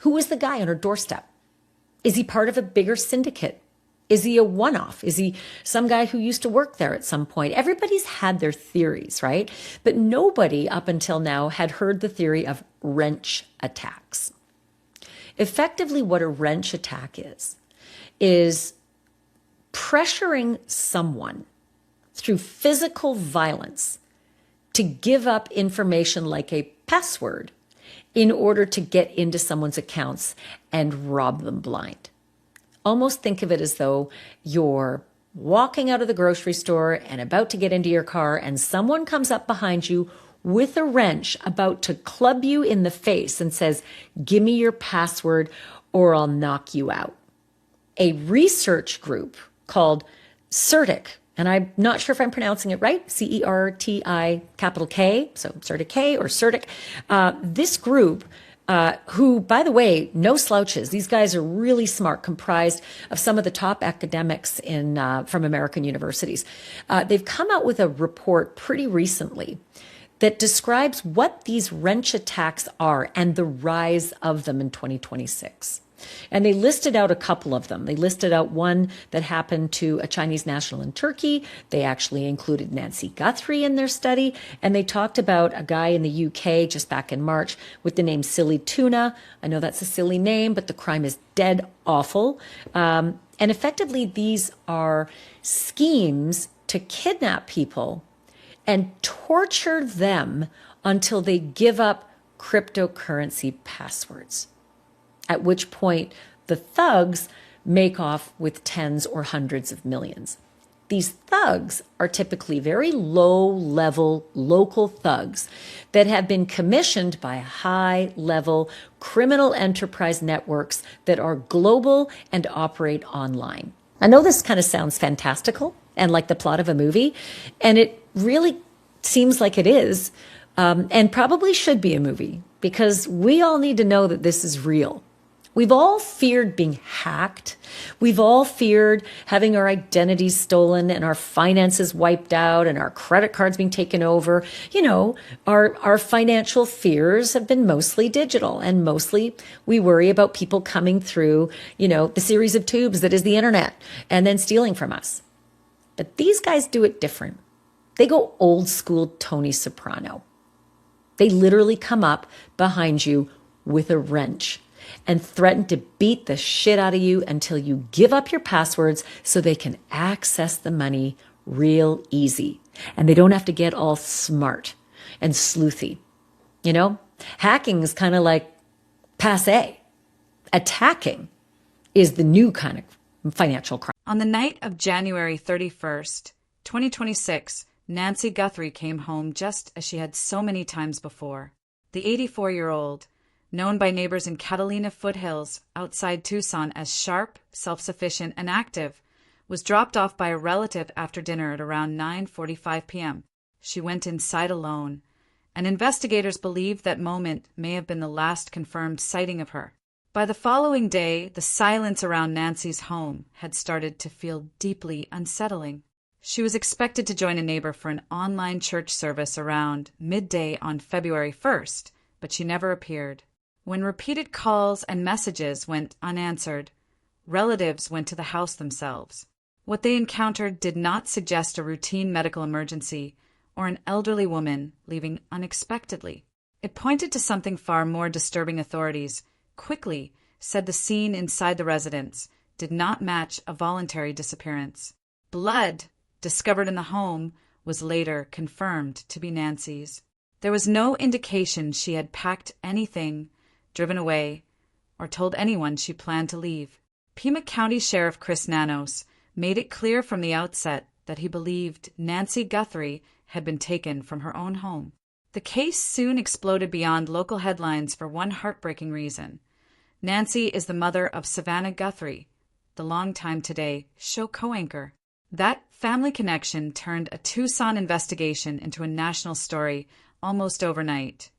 Who is the guy on her doorstep? Is he part of a bigger syndicate? Is he a one-off? Is he some guy who used to work there at some point? Everybody's had their theories, right? But nobody up until now had heard the theory of wrench attacks. Effectively, what a wrench attack is pressuring someone through physical violence to give up information like a password in order to get into someone's accounts and rob them blind. Almost think of it as though you're walking out of the grocery store and about to get into your car, and someone comes up behind you with a wrench about to club you in the face and says, "Give me your password or I'll knock you out." A research group called CERTIC, and I'm not sure if I'm pronouncing it right, CERTI capital K, so CERTIC or CERTIC. This group, who, by the way, no slouches. These guys are really smart, comprised of some of the top academics from American universities. They've come out with a report pretty recently that describes what these wrench attacks are and the rise of them in 2026. And they listed out a couple of them. They listed out one that happened to a Chinese national in Turkey. They actually included Nancy Guthrie in their study. And they talked about a guy in the UK just back in March with the name Silly Tuna. I know that's a silly name, but the crime is dead awful. And effectively, these are schemes to kidnap people and torture them until they give up cryptocurrency passwords, at which point the thugs make off with tens or hundreds of millions. These thugs are typically very low-level local thugs that have been commissioned by high-level criminal enterprise networks that are global and operate online. I know this kind of sounds fantastical and like the plot of a movie, and it really seems like it is, and probably should be a movie, because we all need to know that this is real. We've all feared being hacked. We've all feared having our identities stolen and our finances wiped out and our credit cards being taken over. You know, our financial fears have been mostly digital, and mostly we worry about people coming through, the series of tubes that is the internet and then stealing from us. But these guys do it different. They go old school Tony Soprano. They literally come up behind you with a wrench and threaten to beat the shit out of you until you give up your passwords so they can access the money real easy. And they don't have to get all smart and sleuthy. Hacking is kind of like passé. Attacking is the new kind of financial crime. On the night of January 31st, 2026, Nancy Guthrie came home just as she had so many times before. The 84-year-old, known by neighbors in Catalina foothills outside Tucson as sharp, self-sufficient, and active, was dropped off by a relative after dinner at around 9:45 p.m. She went inside alone, and investigators believe that moment may have been the last confirmed sighting of her. By the following day, the silence around Nancy's home had started to feel deeply unsettling. She was expected to join a neighbor for an online church service around midday on February 1st, but she never appeared. When repeated calls and messages went unanswered, relatives went to the house themselves. What they encountered did not suggest a routine medical emergency or an elderly woman leaving unexpectedly. It pointed to something far more disturbing. Authorities quickly said the scene inside the residence did not match a voluntary disappearance. Blood discovered in the home was later confirmed to be Nancy's. There was no indication she had packed anything, driven away, or told anyone she planned to leave. Pima County Sheriff Chris Nanos made it clear from the outset that he believed Nancy Guthrie had been taken from her own home. The case soon exploded beyond local headlines for one heartbreaking reason. Nancy is the mother of Savannah Guthrie, the longtime Today show co-anchor. That family connection turned a Tucson investigation into a national story almost overnight,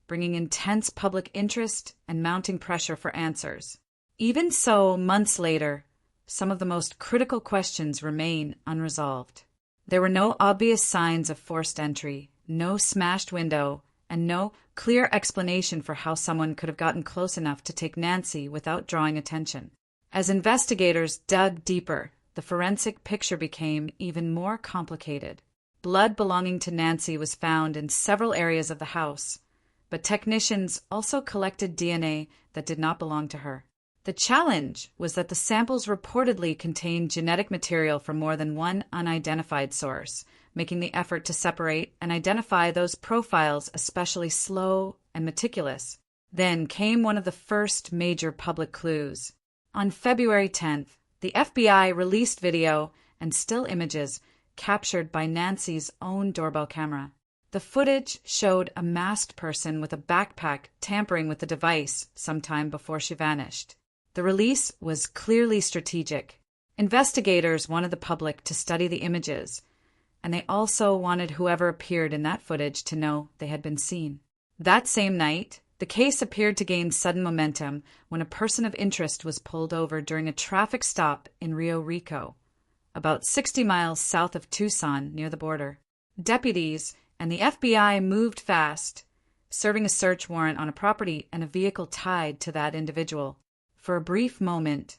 bringing intense public interest and mounting pressure for answers. Even so, months later, some of the most critical questions remain unresolved. There were no obvious signs of forced entry, no smashed window, and no clear explanation for how someone could have gotten close enough to take Nancy without drawing attention. As investigators dug deeper, the forensic picture became even more complicated. Blood belonging to Nancy was found in several areas of the house, but technicians also collected DNA that did not belong to her. The challenge was that the samples reportedly contained genetic material from more than one unidentified source, making the effort to separate and identify those profiles especially slow and meticulous. Then came one of the first major public clues. On February 10th, the FBI released video and still images captured by Nancy's own doorbell camera. The footage showed a masked person with a backpack tampering with the device sometime before she vanished. The release was clearly strategic. Investigators wanted the public to study the images, and they also wanted whoever appeared in that footage to know they had been seen. That same night, the case appeared to gain sudden momentum when a person of interest was pulled over during a traffic stop in Rio Rico, about 60 miles south of Tucson near the border. Deputies and the FBI moved fast, serving a search warrant on a property and a vehicle tied to that individual. For a brief moment,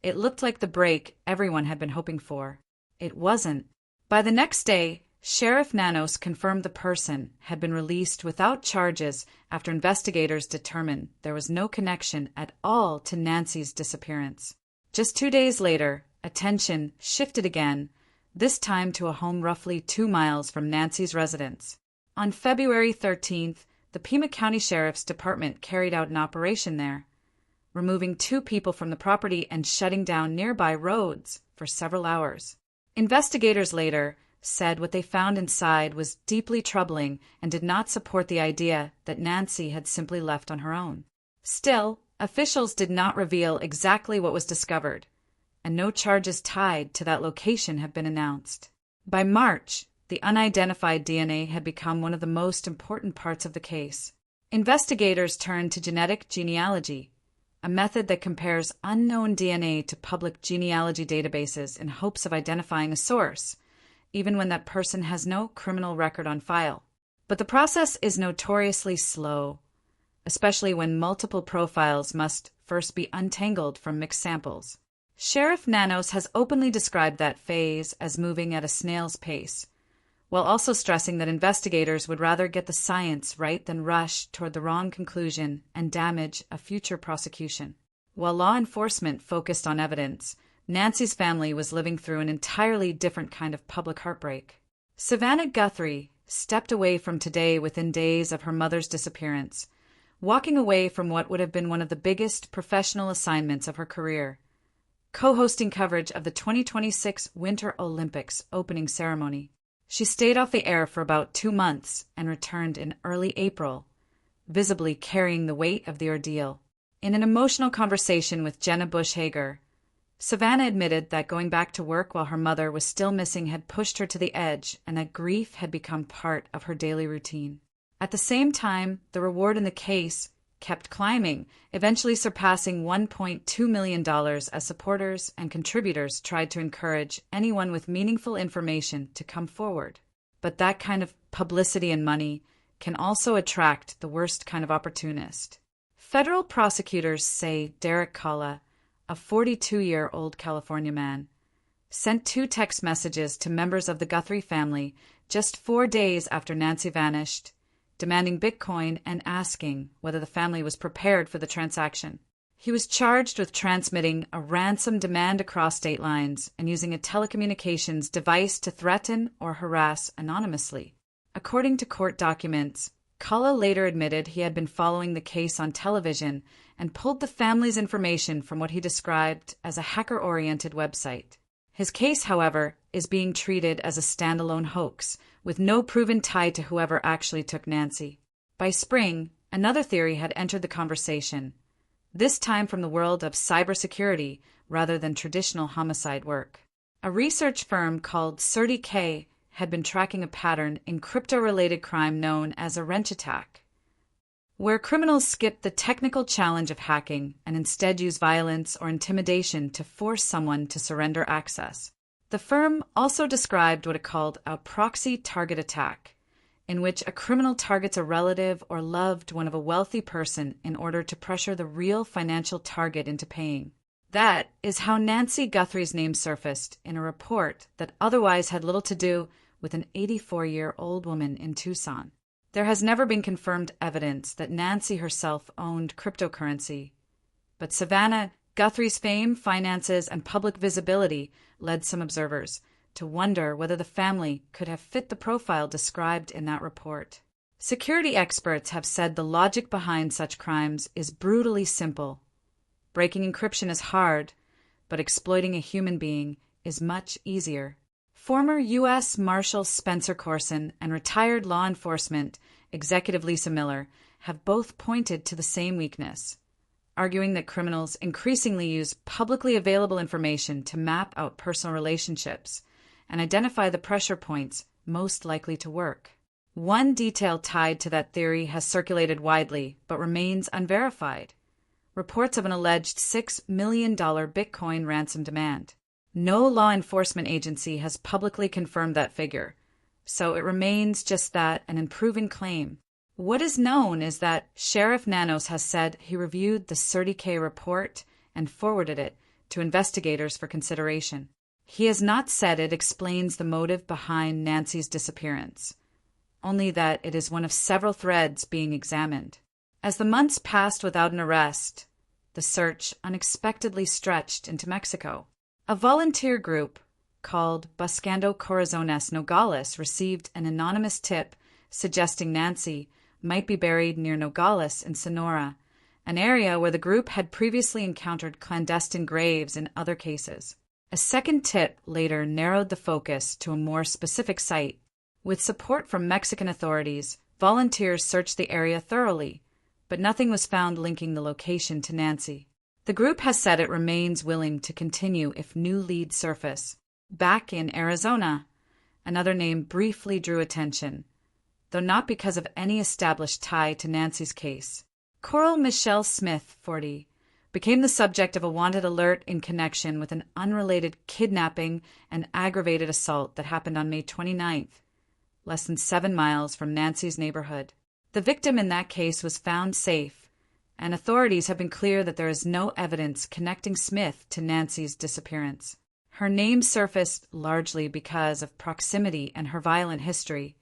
it looked like the break everyone had been hoping for. It wasn't. By the next day, Sheriff Nanos confirmed the person had been released without charges after investigators determined there was no connection at all to Nancy's disappearance. Just 2 days later, attention shifted again, this time to a home roughly 2 miles from Nancy's residence. On February 13th, the Pima County Sheriff's Department carried out an operation there, removing 2 people from the property and shutting down nearby roads for several hours. Investigators later said what they found inside was deeply troubling and did not support the idea that Nancy had simply left on her own. Still, officials did not reveal exactly what was discovered, and no charges tied to that location have been announced. By March, the unidentified DNA had become one of the most important parts of the case. Investigators turned to genetic genealogy, a method that compares unknown DNA to public genealogy databases in hopes of identifying a source, even when that person has no criminal record on file. But the process is notoriously slow, especially when multiple profiles must first be untangled from mixed samples. Sheriff Nanos has openly described that phase as moving at a snail's pace, while also stressing that investigators would rather get the science right than rush toward the wrong conclusion and damage a future prosecution. While law enforcement focused on evidence, Nancy's family was living through an entirely different kind of public heartbreak. Savannah Guthrie stepped away from today within days of her mother's disappearance, walking away from what would have been one of the biggest professional assignments of her career, co-hosting coverage of the 2026 Winter Olympics opening ceremony. She stayed off the air for about 2 months and returned in early April, visibly carrying the weight of the ordeal. In an emotional conversation with Jenna Bush Hager, Savannah admitted that going back to work while her mother was still missing had pushed her to the edge and that grief had become part of her daily routine. At the same time, the reward in the case kept climbing, eventually surpassing $1.2 million as supporters and contributors tried to encourage anyone with meaningful information to come forward. But that kind of publicity and money can also attract the worst kind of opportunist. Federal prosecutors say Derek Kalla, a 42-year-old California man, sent 2 text messages to members of the Guthrie family just 4 days after Nancy vanished, demanding Bitcoin and asking whether the family was prepared for the transaction. He was charged with transmitting a ransom demand across state lines and using a telecommunications device to threaten or harass anonymously. According to court documents, Kalla later admitted he had been following the case on television and pulled the family's information from what he described as a hacker-oriented website. His case, however, is being treated as a standalone hoax, with no proven tie to whoever actually took Nancy. By spring, another theory had entered the conversation, this time from the world of cybersecurity rather than traditional homicide work. A research firm called CertiK had been tracking a pattern in crypto-related crime known as a wrench attack, where criminals skip the technical challenge of hacking and instead use violence or intimidation to force someone to surrender access. The firm also described what it called a proxy target attack, in which a criminal targets a relative or loved one of a wealthy person in order to pressure the real financial target into paying. That is how Nancy Guthrie's name surfaced in a report that otherwise had little to do with an 84-year-old woman in Tucson. There has never been confirmed evidence that Nancy herself owned cryptocurrency, but Savannah Guthrie's fame, finances, and public visibility led some observers to wonder whether the family could have fit the profile described in that report. Security experts have said the logic behind such crimes is brutally simple. Breaking encryption is hard, but exploiting a human being is much easier. Former U.S. Marshal Spencer Courson and retired law enforcement executive Lisa Miller have both pointed to the same weakness, arguing that criminals increasingly use publicly available information to map out personal relationships and identify the pressure points most likely to work. One detail tied to that theory has circulated widely but remains unverified: reports of an alleged $6 million Bitcoin ransom demand. No law enforcement agency has publicly confirmed that figure, so it remains just that, an unproven claim. What is known is that Sheriff Nanos has said he reviewed the CertiK report and forwarded it to investigators for consideration. He has not said it explains the motive behind Nancy's disappearance, only that it is one of several threads being examined. As the months passed without an arrest, the search unexpectedly stretched into Mexico. A volunteer group called Buscando Corazones Nogales received an anonymous tip suggesting Nancy might be buried near Nogales in Sonora, an area where the group had previously encountered clandestine graves in other cases. A second tip later narrowed the focus to a more specific site. With support from Mexican authorities, volunteers searched the area thoroughly, but nothing was found linking the location to Nancy. The group has said it remains willing to continue if new leads surface. Back in Arizona, another name briefly drew attention, though not because of any established tie to Nancy's case. Coral Michelle Smith, 40, became the subject of a wanted alert in connection with an unrelated kidnapping and aggravated assault that happened on May 29th, less than 7 miles from Nancy's neighborhood. The victim in that case was found safe, and authorities have been clear that there is no evidence connecting Smith to Nancy's disappearance. Her name surfaced largely because of proximity and her violent history,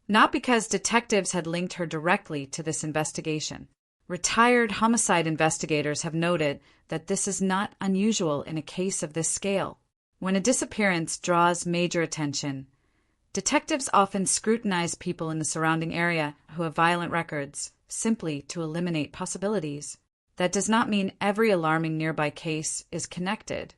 not because detectives had linked her directly to this investigation. Retired homicide investigators have noted that this is not unusual in a case of this scale. When a disappearance draws major attention, detectives often scrutinize people in the surrounding area who have violent records, simply to eliminate possibilities. That does not mean every alarming nearby case is connected,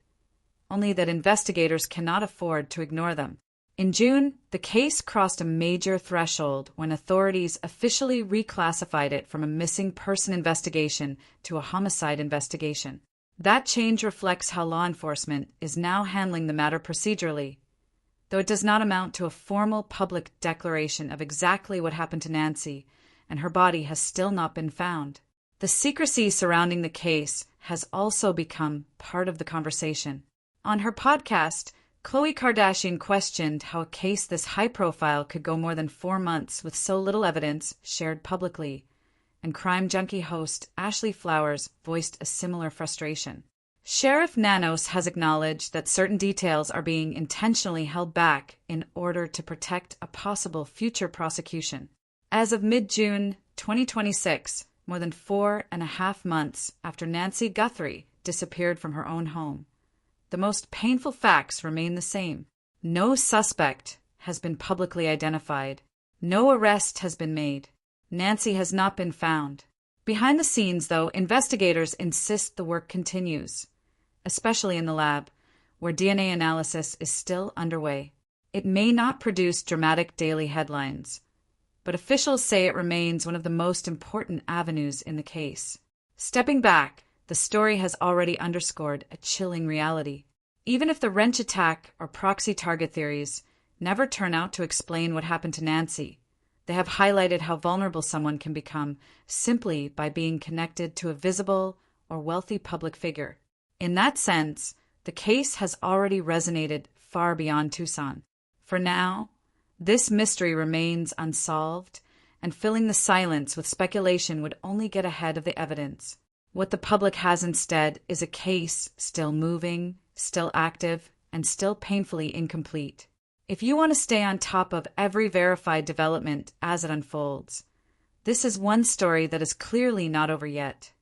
only that investigators cannot afford to ignore them. In June, the case crossed a major threshold when authorities officially reclassified it from a missing person investigation to a homicide investigation. That change reflects how law enforcement is now handling the matter procedurally, though it does not amount to a formal public declaration of exactly what happened to Nancy, and her body has still not been found. The secrecy surrounding the case has also become part of the conversation. On her podcast, Khloe Kardashian questioned how a case this high-profile could go more than 4 months with so little evidence shared publicly, and Crime Junkie host Ashley Flowers voiced a similar frustration. Sheriff Nanos has acknowledged that certain details are being intentionally held back in order to protect a possible future prosecution. As of mid-June 2026, more than 4.5 months after Nancy Guthrie disappeared from her own home, the most painful facts remain the same. No suspect has been publicly identified. No arrest has been made. Nancy has not been found. Behind the scenes, though, investigators insist the work continues, especially in the lab, where DNA analysis is still underway. It may not produce dramatic daily headlines, but officials say it remains one of the most important avenues in the case. Stepping back, the story has already underscored a chilling reality. Even if the wrench attack or proxy target theories never turn out to explain what happened to Nancy, they have highlighted how vulnerable someone can become simply by being connected to a visible or wealthy public figure. In that sense, the case has already resonated far beyond Tucson. For now, This mystery remains unsolved, and filling the silence with speculation would only get ahead of the evidence. What the public has instead is a case still moving, still active, and still painfully incomplete. If you want to stay on top of every verified development as it unfolds, this is one story that is clearly not over yet.